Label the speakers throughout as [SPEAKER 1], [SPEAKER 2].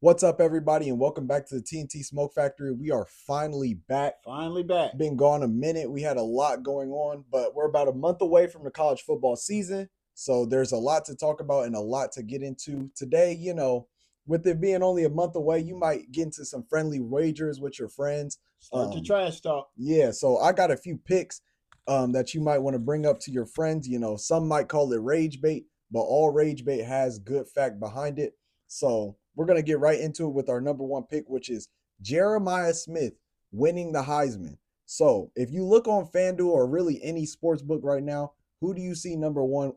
[SPEAKER 1] What's up, everybody, and welcome back to the TNT Smoke Factory. We are finally back.
[SPEAKER 2] Finally back.
[SPEAKER 1] Been gone a minute. We had a lot going on, but we're about a month away from the college football season. So there's a lot to talk about and a lot to get into today. With it being only a month away, you might get into some friendly wagers with your friends.
[SPEAKER 2] Start your trash talk.
[SPEAKER 1] Yeah, so I got a few picks that you might want to bring up to your friends. Some might call it rage bait, but all rage bait has good fact behind it. So we're going to get right into it with our number one pick, which is Jeremiah Smith winning the Heisman. So if you look on FanDuel or really any sports book right now, who do you see number one,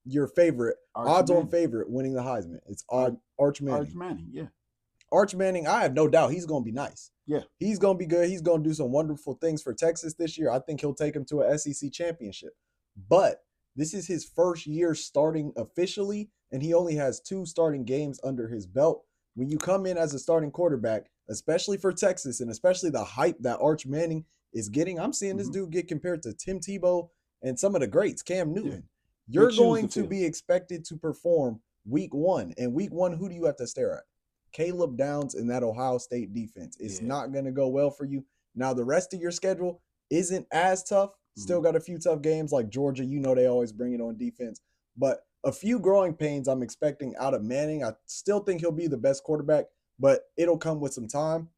[SPEAKER 1] your favorite, odds-on favorite winning the Heisman? It's Arch Manning.
[SPEAKER 2] Arch Manning, yeah.
[SPEAKER 1] Arch Manning, I have no doubt he's going to be nice.
[SPEAKER 2] Yeah.
[SPEAKER 1] He's going to be good. He's going to do some wonderful things for Texas this year. I think he'll take him to an SEC championship. But this is his first year starting officially, and he only has 2 starting games under his belt. When you come in as a starting quarterback, especially for Texas, and especially the hype that Arch Manning is getting, I'm seeing this dude get compared to Tim Tebow and some of the greats, Cam Newton. Yeah. You're going to be expected to perform week 1. And week 1, who do you have to stare at? Caleb Downs and that Ohio State defense. It's not going to go well for you. Now, the rest of your schedule isn't as tough. Still got a few tough games like Georgia. They always bring it on defense. But a few growing pains I'm expecting out of Manning. I still think he'll be the best quarterback, but it'll come with some time.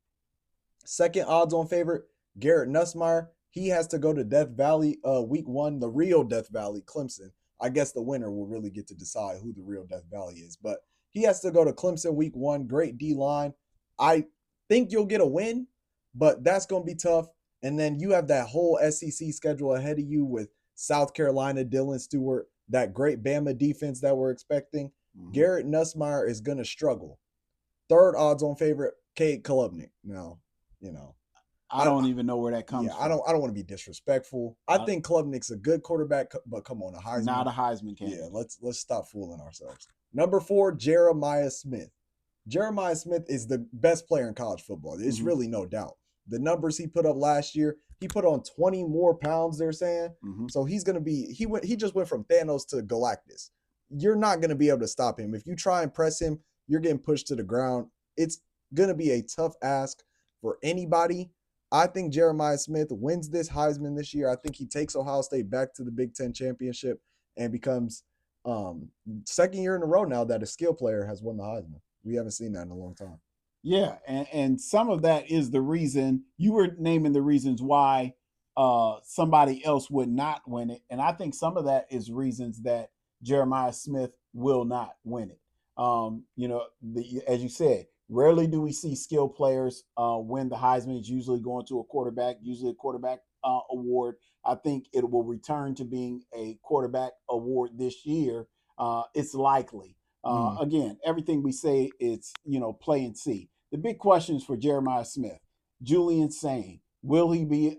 [SPEAKER 1] Second odds-on favorite, Garrett Nussmeier. He has to go to Death Valley week 1, the real Death Valley, Clemson. I guess the winner will really get to decide who the real Death Valley is. But he has to go to Clemson week 1. Great D-line. I think you'll get a win, but that's going to be tough. And then you have that whole SEC schedule ahead of you with South Carolina, Dylan Stewart, that great Bama defense that we're expecting. Garrett Nussmeier is going to struggle. Third odds-on favorite, Cade Klubnik. Now,
[SPEAKER 2] I don't even know where that comes from.
[SPEAKER 1] I don't want to be disrespectful. I think Klubnik's a good quarterback, but come on, a Heisman.
[SPEAKER 2] Not a Heisman candidate.
[SPEAKER 1] Yeah, let's stop fooling ourselves. Number 4, Jeremiah Smith. Jeremiah Smith is the best player in college football. There's really no doubt. The numbers he put up last year, he put on 20 more pounds, they're saying. So he's going to be, he just went from Thanos to Galactus. You're not going to be able to stop him. If you try and press him, you're getting pushed to the ground. It's going to be a tough ask for anybody. I think Jeremiah Smith wins this Heisman this year. I think he takes Ohio State back to the Big Ten championship and becomes second year in a row now that a skill player has won the Heisman. We haven't seen that in a long time.
[SPEAKER 2] Yeah, and some of that is the reason you were naming the reasons why somebody else would not win it, and I think some of that is reasons that Jeremiah Smith will not win it. As you said, rarely do we see skill players win the Heisman. It's usually going to a quarterback, usually a quarterback award. I think it will return to being a quarterback award this year. It's likely. Again, everything we say, it's, play and see. The big questions for Jeremiah Smith, Julian Sain, will he be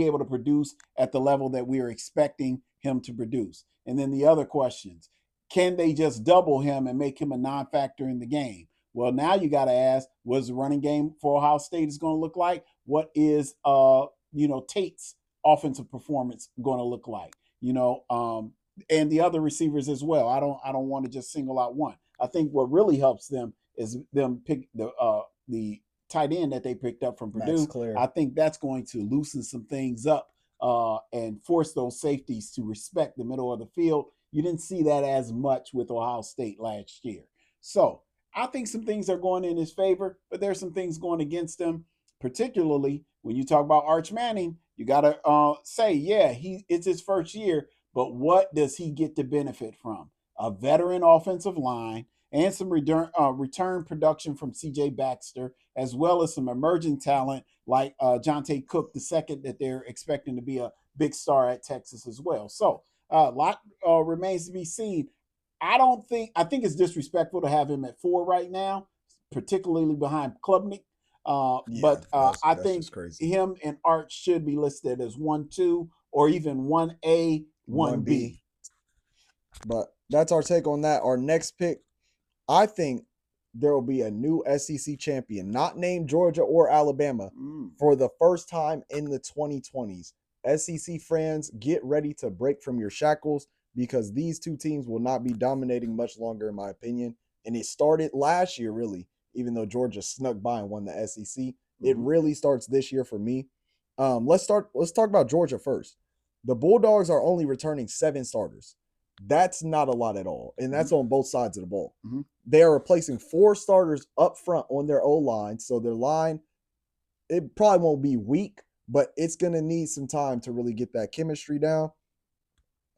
[SPEAKER 2] able to produce at the level that we are expecting him to produce? And then the other questions, can they just double him and make him a non-factor in the game? Well, now you got to ask, what's the running game for Ohio State is going to look like? What is Tate's offensive performance going to look like? And the other receivers as well. I don't want to just single out one. I think what really helps them is them pick the tight end that they picked up from Purdue. I think that's going to loosen some things up and force those safeties to respect the middle of the field. You didn't see that as much with Ohio State last year. So I think some things are going in his favor, but there's some things going against him, particularly when you talk about Arch Manning. You got to say, yeah, it's his first year. But what does he get to benefit from? A veteran offensive line and some return production from C.J. Baxter, as well as some emerging talent like Jonte Cook II that they're expecting to be a big star at Texas as well. So a lot remains to be seen. I think it's disrespectful to have him at 4 right now, particularly behind Klubnik. But I think him and Arch should be listed as 1, 2, or even 1A, 1B.
[SPEAKER 1] But that's our take on that. Our next pick, I think there will be a new SEC champion, not named Georgia or Alabama, for the first time in the 2020s. SEC fans, get ready to break from your shackles because these two teams will not be dominating much longer, in my opinion. And it started last year, really, even though Georgia snuck by and won the SEC. It
[SPEAKER 2] Mhm.
[SPEAKER 1] really starts this year for me. Let's talk about Georgia first. The Bulldogs are only returning 7 starters. That's not a lot at all. And that's on both sides of the ball.
[SPEAKER 2] Mhm.
[SPEAKER 1] They are replacing 4 starters up front on their O-line. So their line, it probably won't be weak, but it's going to need some time to really get that chemistry down.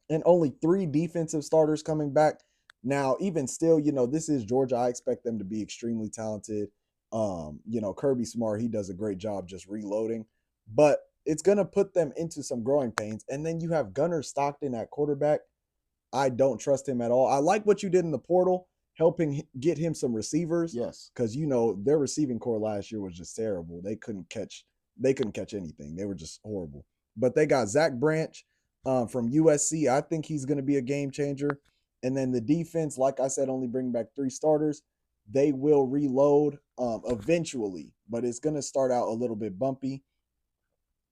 [SPEAKER 1] And only 3 defensive starters coming back. Now, even still, this is Georgia. I expect them to be extremely talented. Kirby Smart, he does a great job just reloading, but it's going to put them into some growing pains. And then you have Gunnar Stockton at quarterback. I don't trust him at all. I like what you did in the portal, helping get him some receivers.
[SPEAKER 2] Yes.
[SPEAKER 1] Because their receiving core last year was just terrible. They couldn't catch anything. They were just horrible. But they got Zach Branch from USC. I think he's going to be a game changer. And then the defense, like I said, only bring back 3 starters. They will reload eventually, but it's going to start out a little bit bumpy.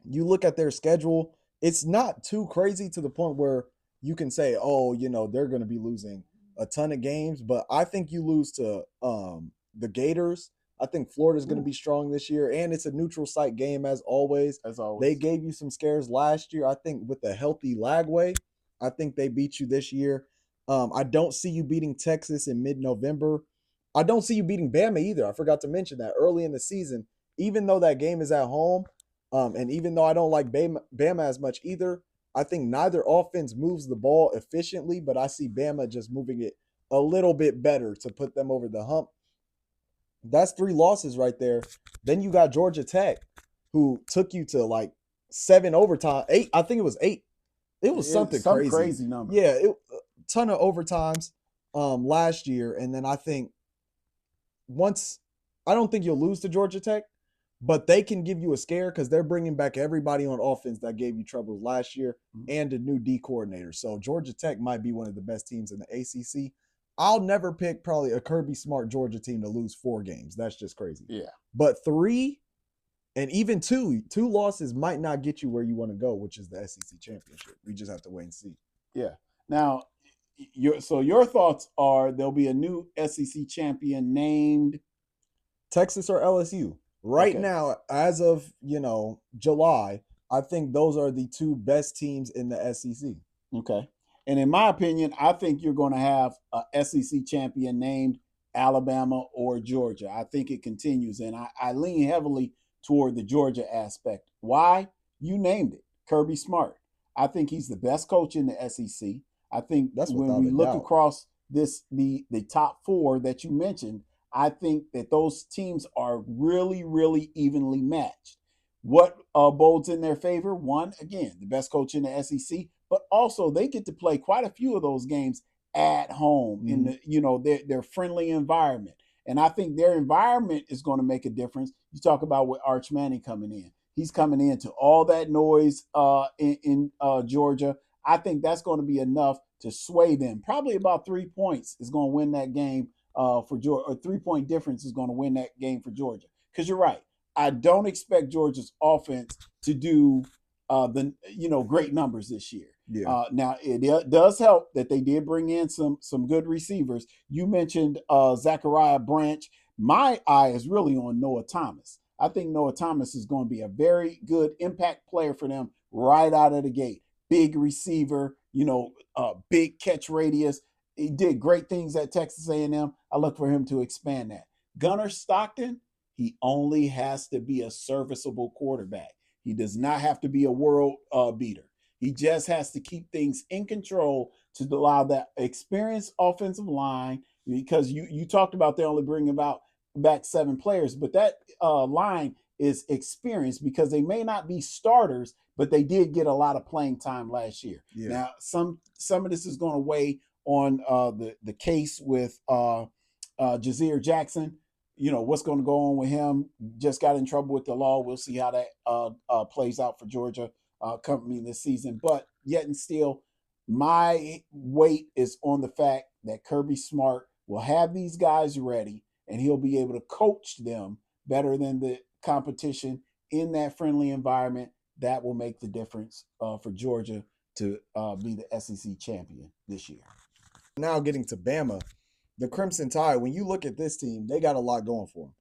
[SPEAKER 1] You look at their schedule, it's not too crazy to the point where you can say, oh, they're going to be losing a ton of games. But I think you lose to the Gators. I think Florida's going to be strong this year, and it's a neutral site game as always.
[SPEAKER 2] As always.
[SPEAKER 1] They gave you some scares last year. I think with a healthy Lagway, I think they beat you this year. I don't see you beating Texas in mid-November. I don't see you beating Bama either. I forgot to mention that early in the season, even though that game is at home, and even though I don't like Bama as much either, I think neither offense moves the ball efficiently, but I see Bama just moving it a little bit better to put them over the hump. That's 3 losses right there. Then you got Georgia Tech, who took you to like 7 overtime, 8. I think it was 8. It was something
[SPEAKER 2] some
[SPEAKER 1] crazy.
[SPEAKER 2] crazy number.
[SPEAKER 1] Yeah, a ton of overtimes last year. And then I think I don't think you'll lose to Georgia Tech, but they can give you a scare because they're bringing back everybody on offense that gave you troubles last year and a new D coordinator. So Georgia Tech might be one of the best teams in the ACC. I'll never pick probably a Kirby Smart Georgia team to lose 4 games. That's just crazy.
[SPEAKER 2] Yeah.
[SPEAKER 1] But 3 and even 2 losses might not get you where you want to go, which is the SEC championship. We just have to wait and see.
[SPEAKER 2] Yeah. Now, your thoughts are there'll be a new SEC champion named
[SPEAKER 1] Texas or LSU. Right
[SPEAKER 2] Okay.
[SPEAKER 1] now, as of July, I think those are the 2 best teams in the SEC.
[SPEAKER 2] Okay. And in my opinion, I think you're going to have a SEC champion named Alabama or Georgia. I think it continues. And I lean heavily toward the Georgia aspect. Why? You named it. Kirby Smart. I think he's the best coach in the SEC. I think
[SPEAKER 1] That's
[SPEAKER 2] when
[SPEAKER 1] without
[SPEAKER 2] we
[SPEAKER 1] a
[SPEAKER 2] look
[SPEAKER 1] doubt.
[SPEAKER 2] across the top 4 that you mentioned, I think that those teams are really, really evenly matched. What bodes in their favor? One, again, the best coach in the SEC, but also they get to play quite a few of those games at home in the their friendly environment. And I think their environment is going to make a difference. You talk about with Arch Manning coming in. He's coming into all that noise in Georgia. I think that's going to be enough to sway them. Probably about 3 points is going to win that game for Georgia, or 3-point difference is going to win that game for Georgia. Because you're right. I don't expect Georgia's offense to do great numbers this year.
[SPEAKER 1] Yeah.
[SPEAKER 2] Now it does help that they did bring in some good receivers. You mentioned Zachariah Branch. My eye is really on Noah Thomas. I think Noah Thomas is going to be a very good impact player for them right out of the gate. Big receiver, big catch radius. He did great things at Texas A&M. I look for him to expand that. Gunnar Stockton, he only has to be a serviceable quarterback. He does not have to be a world beater. He just has to keep things in control to allow that experienced offensive line, because you talked about they only bring about back 7 players, but that line is experienced because they may not be starters, but they did get a lot of playing time last year.
[SPEAKER 1] Yeah.
[SPEAKER 2] Now, some of this is going to weigh on the case with Jazir Jackson. What's going to go on with him. Just got in trouble with the law. We'll see how that plays out for Georgia coming this season. But yet and still, my weight is on the fact that Kirby Smart will have these guys ready, and he'll be able to coach them better than the competition in that friendly environment. That will make the difference for Georgia to be the SEC champion this year.
[SPEAKER 1] Now getting to Bama, the Crimson Tide, when you look at this team, they got a lot going for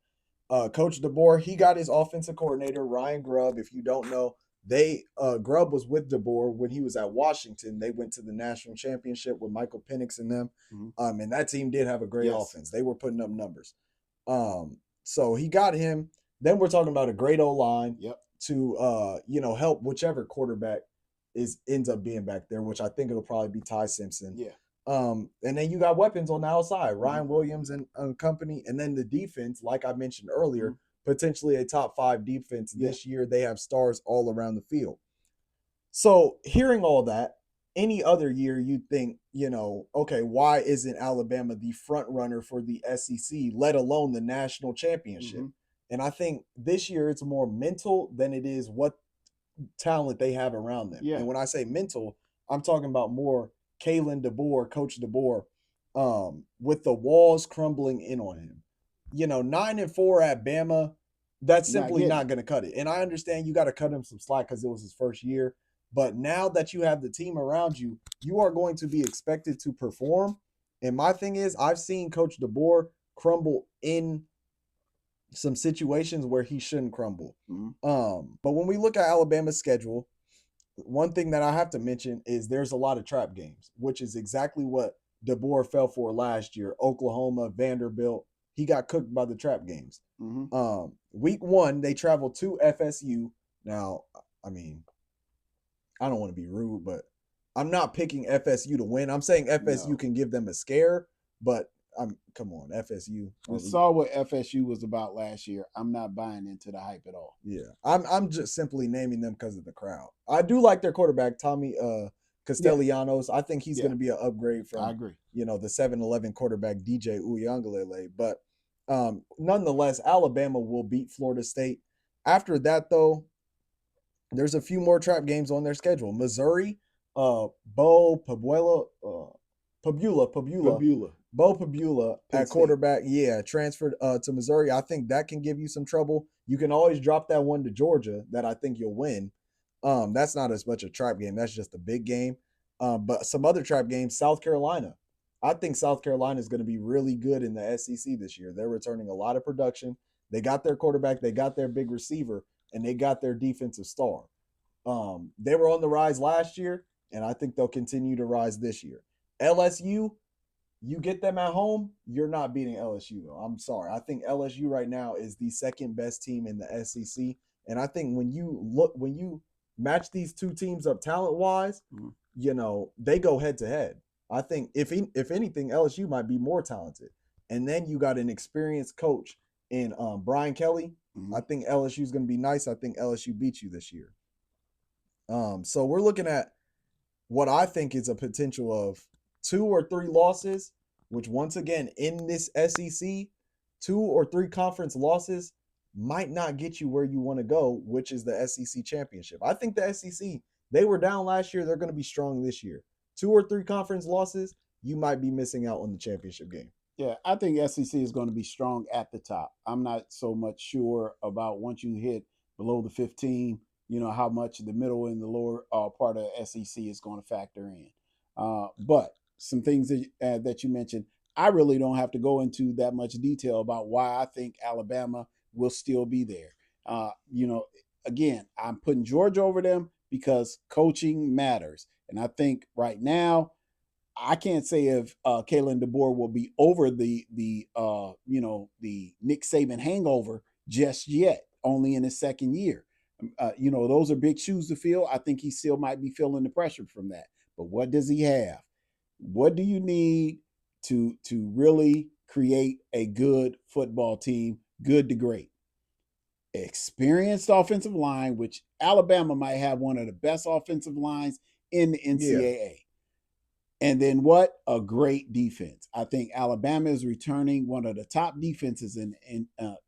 [SPEAKER 1] them. Coach DeBoer, he got his offensive coordinator Ryan Grubb. If you don't know, they Grubb was with DeBoer when he was at Washington. They went to the national championship with Michael Penix and them. And that team did have a great offense. They were putting up numbers. So he got him. Then we're talking about a great O line to help whichever quarterback ends up being back there, which I think it'll probably be Ty Simpson.
[SPEAKER 2] Yeah.
[SPEAKER 1] And then you got weapons on the outside, Ryan Williams and company. And then the defense, like I mentioned earlier, potentially a top 5 defense this year. They have stars all around the field. So hearing all that, any other year you'd think, okay, why isn't Alabama the front runner for the SEC, let alone the national championship? And I think this year it's more mental than it is what talent they have around them. And when I say mental, I'm talking about more Kalen DeBoer, Coach DeBoer, with the walls crumbling in on him. 9-4 at Bama, that's simply not going to cut it. And I understand you got to cut him some slack because it was his first year. But now that you have the team around you, you are going to be expected to perform. And my thing is, I've seen Coach DeBoer crumble in some situations where he shouldn't crumble. But when we look at Alabama's schedule, one thing that I have to mention is there's a lot of trap games, which is exactly what DeBoer fell for last year. Oklahoma, Vanderbilt, he got cooked by the trap games. Week 1, they traveled to FSU. Now, I mean, I don't want to be rude, but I'm not picking FSU to win. I'm saying FSU can give them a scare, but come on, FSU.
[SPEAKER 2] We saw what FSU was about last year. I'm not buying into the hype at all.
[SPEAKER 1] Yeah, I'm just simply naming them because of the crowd. I do like their quarterback, Tommy Castellanos. I think he's going to be an upgrade from,
[SPEAKER 2] I agree.
[SPEAKER 1] The 7-11 quarterback DJ Uiagalelei. But nonetheless, Alabama will beat Florida State. After that, though, there's a few more trap games on their schedule. Missouri, Bo Pabula. Bo Pabula at quarterback, transferred to Missouri. I think that can give you some trouble. You can always drop that one to Georgia that I think you'll win. That's not as much a trap game. That's just a big game. But some other trap games, South Carolina. I think South Carolina is going to be really good in the SEC this year. They're returning a lot of production. They got their quarterback. They got their big receiver. And they got their defensive star. They were on the rise last year, and I think they'll continue to rise this year. LSU, you get them at home, you're not beating LSU, though. I'm sorry. I think LSU right now is the second best team in the SEC. And I think when you match these two teams up talent-wise, they go head-to-head. I think, if anything, LSU might be more talented. And then you got an experienced coach in Brian Kelly. I think LSU is going to be nice. I think LSU beats you this year. So we're looking at what I think is a potential of 2 or 3 losses, which once again, in this SEC, 2 or 3 conference losses might not get you where you want to go, which is the SEC championship. I think the SEC, they were down last year. They're going to be strong this year. 2 or 3 conference losses, you might be missing out on the championship game.
[SPEAKER 2] Yeah, I think SEC is going to be strong at the top. I'm not so much sure about once you hit below the 15, how much the middle and the lower part of SEC is going to factor in. But some things that you mentioned, I really don't have to go into that much detail about why I think Alabama will still be there. Again, I'm putting Georgia over them because coaching matters. And I think right now, I can't say if Kalen DeBoer will be over the Nick Saban hangover just yet, only in his second year. Those are big shoes to fill. I think he still might be feeling the pressure from that. But what does he have? What do you need to really create a good football team, good to great? Experienced offensive line, which Alabama might have one of the best offensive lines in the NCAA. Yeah. And then what? A great defense. I think Alabama is returning one of the top defenses in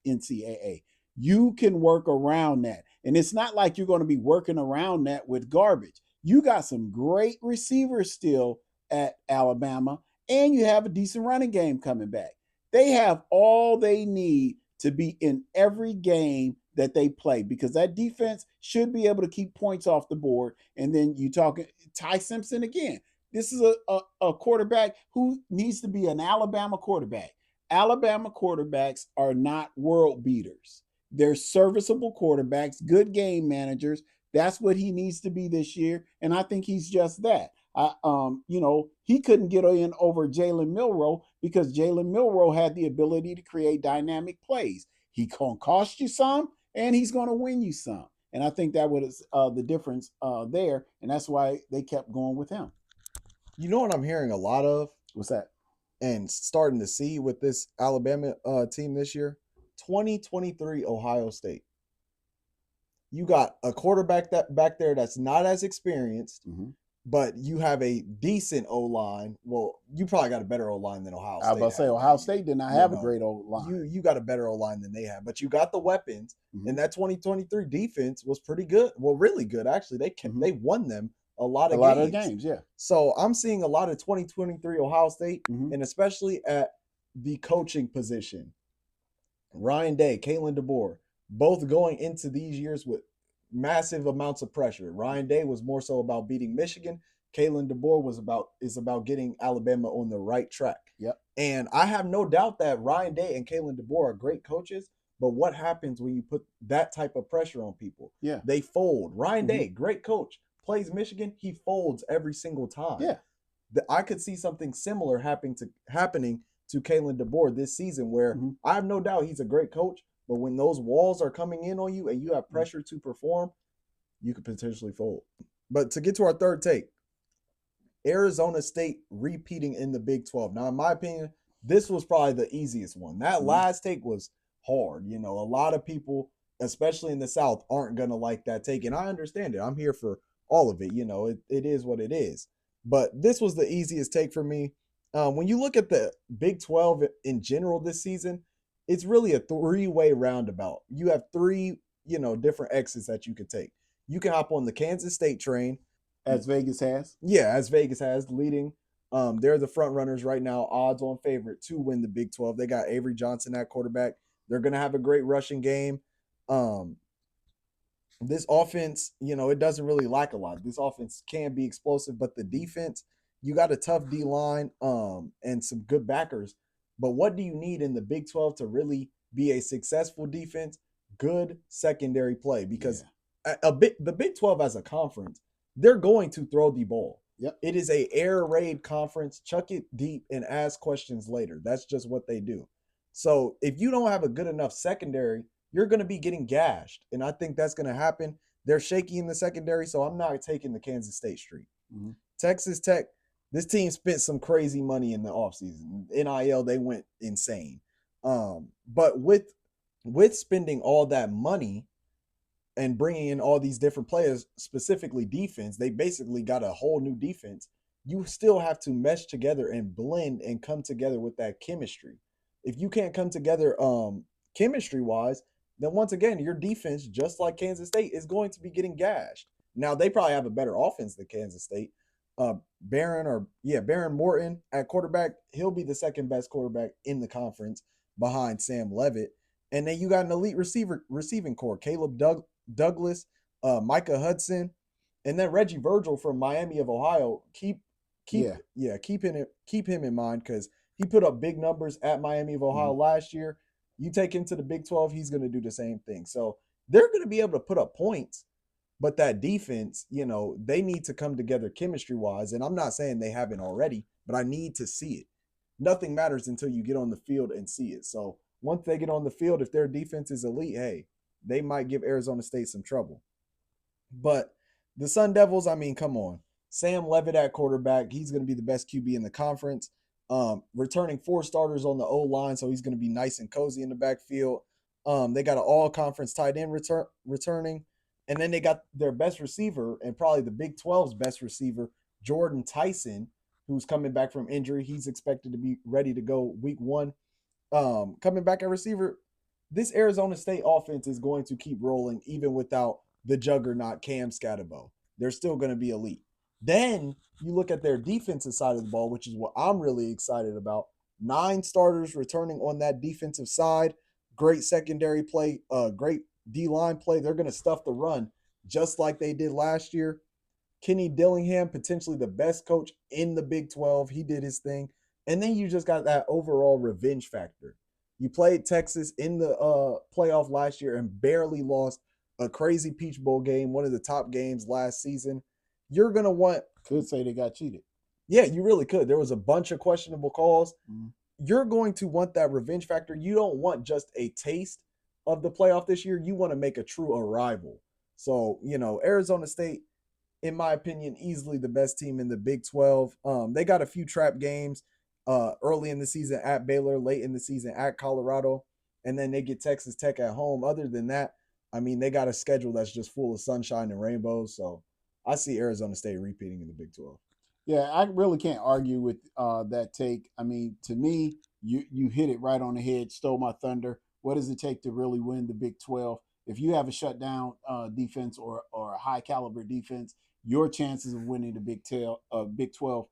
[SPEAKER 2] NCAA. You can work around that. And it's not like you're going to be working around that with garbage. You got some great receivers still at Alabama, and you have a decent running game coming back. They have all they need to be in every game that they play because that defense should be able to keep points off the board. And then you talk Ty Simpson again. This is a quarterback who needs to be an Alabama quarterback. Alabama quarterbacks are not world beaters. They're serviceable quarterbacks, good game managers. That's what he needs to be this year, and I think he's just that. He couldn't get in over Jalen Milroe because Jalen Milroe had the ability to create dynamic plays. He gonna cost you some, and he's gonna win you some. And I think that was the difference there, and that's why they kept going with him.
[SPEAKER 1] You know what I'm hearing a lot of
[SPEAKER 2] What's that?
[SPEAKER 1] and starting to see with this Alabama team this year? 2023 Ohio State. You got a quarterback that back there that's not as experienced,
[SPEAKER 2] Mm-hmm.
[SPEAKER 1] but you have a decent O line. Well, you probably got a better O line than Ohio State.
[SPEAKER 2] I was about to say Ohio State did not have a great old line.
[SPEAKER 1] You got a better O line than they have, but you got the weapons. Mm-hmm. And that 2023 defense was pretty good. Well, really good actually. They won them a lot of games.
[SPEAKER 2] Yeah.
[SPEAKER 1] So I'm seeing a lot of 2023 Ohio State, and especially at the coaching position. Ryan Day, Kalen DeBoer, both going into these years with massive amounts of pressure. Ryan Day was more so about beating Michigan. Kalen DeBoer is about getting Alabama on the right track.
[SPEAKER 2] Yep.
[SPEAKER 1] And I have no doubt that Ryan Day and Kalen DeBoer are great coaches. But what happens when you put that type of pressure on people?
[SPEAKER 2] Yeah.
[SPEAKER 1] They fold. Ryan Day, great coach, plays Michigan. He folds every single time.
[SPEAKER 2] Yeah.
[SPEAKER 1] I could see something similar happening to Kalen DeBoer this season, where I have no doubt he's a great coach, but when those walls are coming in on you and you have pressure to perform, you could potentially fold. But to get to our third take, Arizona State repeating in the Big 12. Now, in my opinion, this was probably the easiest one. That last take was hard. You know, a lot of people, especially in the South, aren't going to like that take, and I understand it. I'm here for all of it. You know, it is what it is. But this was the easiest take for me. When you look at the Big 12 in general this season, it's really a three-way roundabout. You have three, different exits that you could take. You can hop on the Kansas State train.
[SPEAKER 2] As Vegas has?
[SPEAKER 1] Yeah, as Vegas has, leading. They're the front runners right now, odds-on favorite to win the Big 12. They got Avery Johnson at quarterback. They're going to have a great rushing game. This offense, it doesn't really lack a lot. This offense can be explosive, but the defense, you got a tough D-line and some good backers. But what do you need in the Big 12 to really be a successful defense? Good secondary play, because the Big 12 as a conference, they're going to throw the ball.
[SPEAKER 2] Yep.
[SPEAKER 1] It is a air raid conference. Chuck it deep and ask questions later. That's just what they do. So if you don't have a good enough secondary, you're going to be getting gashed. And I think that's going to happen. They're shaky in the secondary, so I'm not taking the Kansas State street. Texas Tech, this team spent some crazy money in the offseason. NIL, they went insane. But with spending all that money and bringing in all these different players, specifically defense, they basically got a whole new defense. You still have to mesh together and blend and come together with that chemistry. If you can't come together chemistry-wise, then once again, your defense, just like Kansas State, is going to be getting gashed. Now, they probably have a better offense than Kansas State. Baron Morton at quarterback, he'll be the second best quarterback in the conference behind Sam Leavitt. And then you got an elite receiving core, Caleb Douglas, Micah Hudson, and then Reggie Virgil from Miami of Ohio. Keep him in mind, because he put up big numbers at Miami of Ohio last year. You take him to the Big 12, he's going to do the same thing. So they're going to be able to put up points, but that defense, they need to come together chemistry-wise. And I'm not saying they haven't already, but I need to see it. Nothing matters until you get on the field and see it. So once they get on the field, if their defense is elite, hey, they might give Arizona State some trouble. But the Sun Devils, come on. Sam Leavitt at quarterback, he's going to be the best QB in the conference. Returning 4 starters on the O-line, so he's going to be nice and cozy in the backfield. They got an all-conference tight end returning. And then they got their best receiver, and probably the Big 12's best receiver, Jordan Tyson, who's coming back from injury. He's expected to be ready to go week 1. Coming back at receiver, this Arizona State offense is going to keep rolling even without the juggernaut Cam Scatterbo. They're still going to be elite. Then you look at their defensive side of the ball, which is what I'm really excited about. 9 starters returning on that defensive side. Great secondary play, great D-line play. They're going to stuff the run just like they did last year. Kenny Dillingham, potentially the best coach in the Big 12. He did his thing. And then you just got that overall revenge factor. You played Texas in the playoff last year and barely lost a crazy Peach Bowl game, one of the top games last season. You're going to want.
[SPEAKER 2] Could say they got cheated.
[SPEAKER 1] Yeah, you really could. There was a bunch of questionable calls.
[SPEAKER 2] Mhm.
[SPEAKER 1] You're going to want that revenge factor. You don't want just a taste of the playoff this year. You want to make a true arrival. So, Arizona State, in my opinion, easily the best team in the Big 12. They got a few trap games early in the season at Baylor, late in the season at Colorado, and then they get Texas Tech at home. Other than that, I mean, they got a schedule that's just full of sunshine and rainbows. So I see Arizona State repeating in the Big 12.
[SPEAKER 2] Yeah, I really can't argue with that take. I mean, to me, you hit it right on the head, stole my thunder. What does it take to really win the Big 12? If you have a shutdown defense or a high caliber defense, your chances of winning the Big 12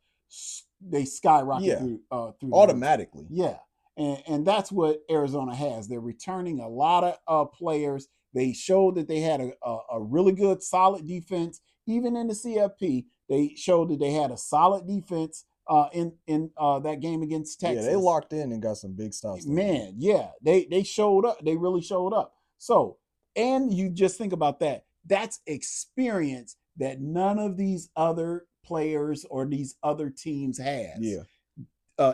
[SPEAKER 2] they skyrocket through
[SPEAKER 1] automatically.
[SPEAKER 2] Yeah, and that's what Arizona has. They're returning a lot of players. They showed that they had a really good, solid defense, even in the CFP. They showed that they had a solid defense in that game against Texas.
[SPEAKER 1] Yeah, they locked in and got some big stops.
[SPEAKER 2] Man, yeah, they showed up. They really showed up. So, and you just think about that. That's experience that none of these other players or these other teams has.
[SPEAKER 1] Yeah.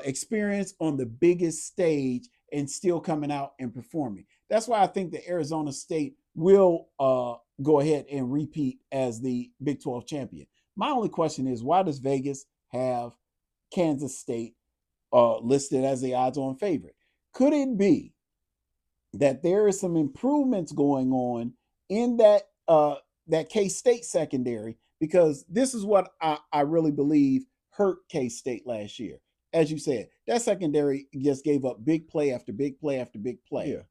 [SPEAKER 2] Experience on the biggest stage and still coming out and performing. That's why I think that Arizona State will go ahead and repeat as the Big 12 champion. My only question is, why does Vegas have Kansas State listed as the odds-on favorite? Could it be that there is some improvements going on in that K-State secondary? Because this is what I really believe hurt K-State last year. As you said, that secondary just gave up big play after big play after big play.
[SPEAKER 1] Yeah.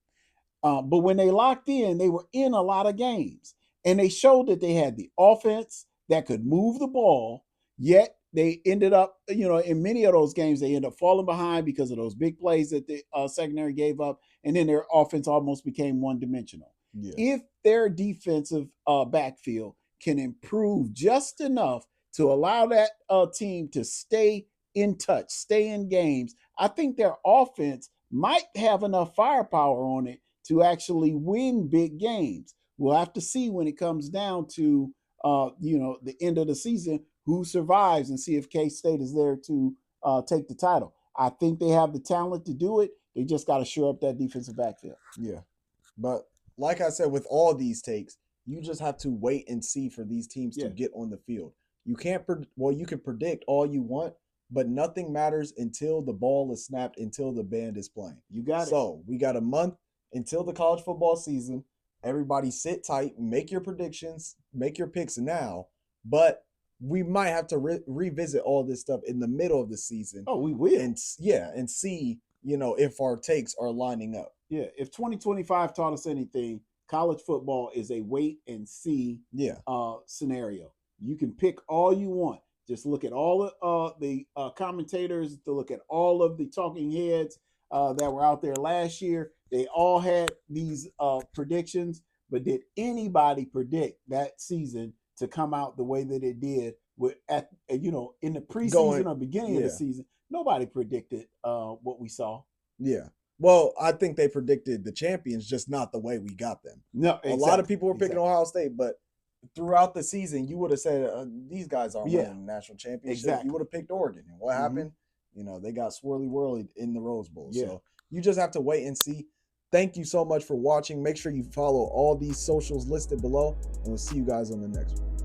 [SPEAKER 2] But when they locked in, they were in a lot of games. And they showed that they had the offense that could move the ball, yet they ended up, in many of those games, they ended up falling behind because of those big plays that the secondary gave up. And then their offense almost became one-dimensional.
[SPEAKER 1] Yeah.
[SPEAKER 2] If their defensive backfield can improve just enough to allow that team to stay in touch, stay in games, I think their offense might have enough firepower on it to actually win big games. We'll have to see when it comes down to the end of the season who survives and see if K-State is there to take the title. I think they have the talent to do it. They just got to shore up that defensive backfield.
[SPEAKER 1] Yeah. But like I said, with all these takes, you just have to wait and see for these teams to get on the field. You can't, you can predict all you want, but nothing matters until the ball is snapped, until the band is playing.
[SPEAKER 2] You got it.
[SPEAKER 1] So we got a month until the college football season. Everybody sit tight, make your predictions, make your picks now. But we might have to revisit all this stuff in the middle of the season.
[SPEAKER 2] Oh, we will.
[SPEAKER 1] And see, if our takes are lining up.
[SPEAKER 2] Yeah, if 2025 taught us anything, college football is a wait and see scenario. You can pick all you want. Just look at all of the commentators, to look at all of the talking heads that were out there last year. They all had these predictions, but did anybody predict that season to come out the way that it did in the preseason or beginning of the season? Nobody predicted what we saw.
[SPEAKER 1] Yeah. Well, I think they predicted the champions, just not the way we got them.
[SPEAKER 2] No, exactly.
[SPEAKER 1] A lot of people were picking Ohio State, but throughout the season, you would have said these guys aren't winning the national championship.
[SPEAKER 2] Exactly.
[SPEAKER 1] You would have picked Oregon. And what happened? They got swirly whirly in the Rose Bowl. Yeah. So you just have to wait and see. Thank you so much for watching. Make sure you follow all these socials listed below, and we'll see you guys on the next one.